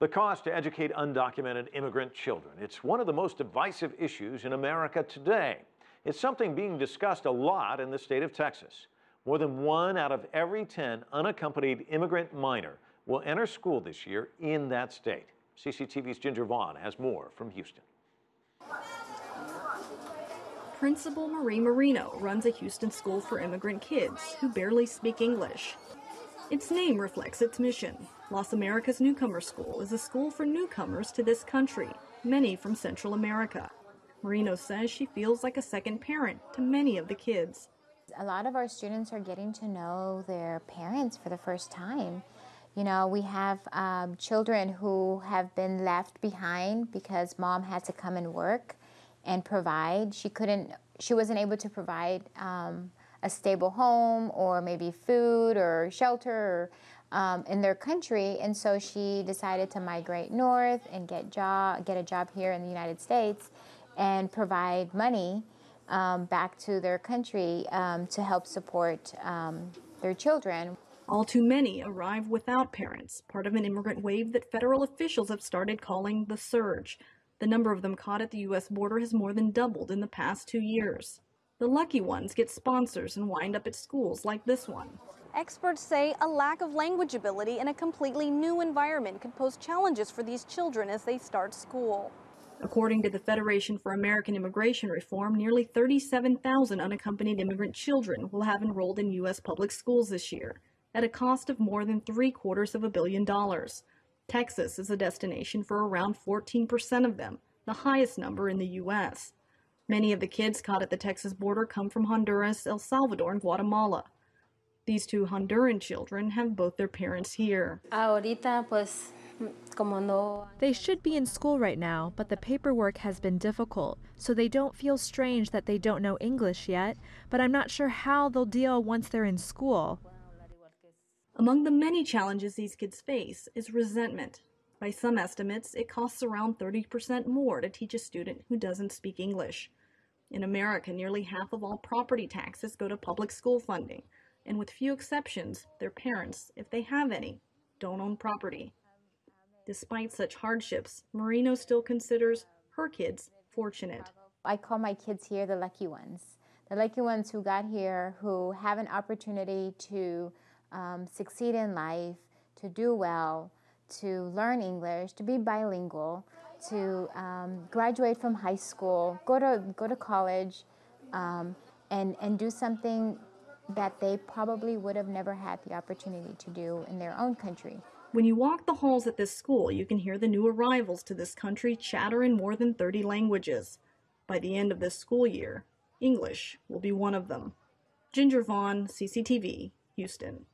The cost to educate undocumented immigrant children. It's one of the most divisive issues in America today. It's something being discussed a lot in the state of Texas. More than 1 out of every 10 unaccompanied immigrant minor will enter school this year in that state. CCTV's Ginger Vaughn has more from Houston. Principal Marie Marino runs a Houston school for immigrant kids who barely speak English. Its name reflects its mission. Las Americas Newcomer School is a school for newcomers to this country, many from Central America. Marino says she feels like a second parent to many of the kids. A lot of our students are getting to know their parents for the first time. You know, we have children who have been left behind because mom had to come and work and provide. She wasn't able to provide a stable home or maybe food or shelter in their country, and so she decided to migrate north and get a job here in the United States and provide money back to their country to help support their children. All too many arrive without parents, part of an immigrant wave that federal officials have started calling the surge. The number of them caught at the U.S. border has more than doubled in the past 2 years. The lucky ones get sponsors and wind up at schools like this one. Experts say a lack of language ability in a completely new environment could pose challenges for these children as they start school. According to the Federation for American Immigration Reform, nearly 37,000 unaccompanied immigrant children will have enrolled in U.S. public schools this year, at a cost of more than $750 million. Texas is a destination for around 14% of them, the highest number in the U.S. Many of the kids caught at the Texas border come from Honduras, El Salvador, and Guatemala. These two Honduran children have both their parents here. They should be in school right now, but the paperwork has been difficult, so they don't feel strange that they don't know English yet, but I'm not sure how they'll deal once they're in school. Among the many challenges these kids face is resentment. By some estimates, it costs around 30% more to teach a student who doesn't speak English. In America, nearly half of all property taxes go to public school funding, and with few exceptions, their parents, if they have any, don't own property. Despite such hardships, Marino still considers her kids fortunate. I call my kids here the lucky ones who got here, who have an opportunity to succeed in life, to do well, to learn English, to be bilingual, to graduate from high school, go to college, and do something that they probably would have never had the opportunity to do in their own country. When you walk the halls at this school, you can hear the new arrivals to this country chatter in more than 30 languages. By the end of this school year, English will be one of them. Ginger Vaughn, CCTV, Houston.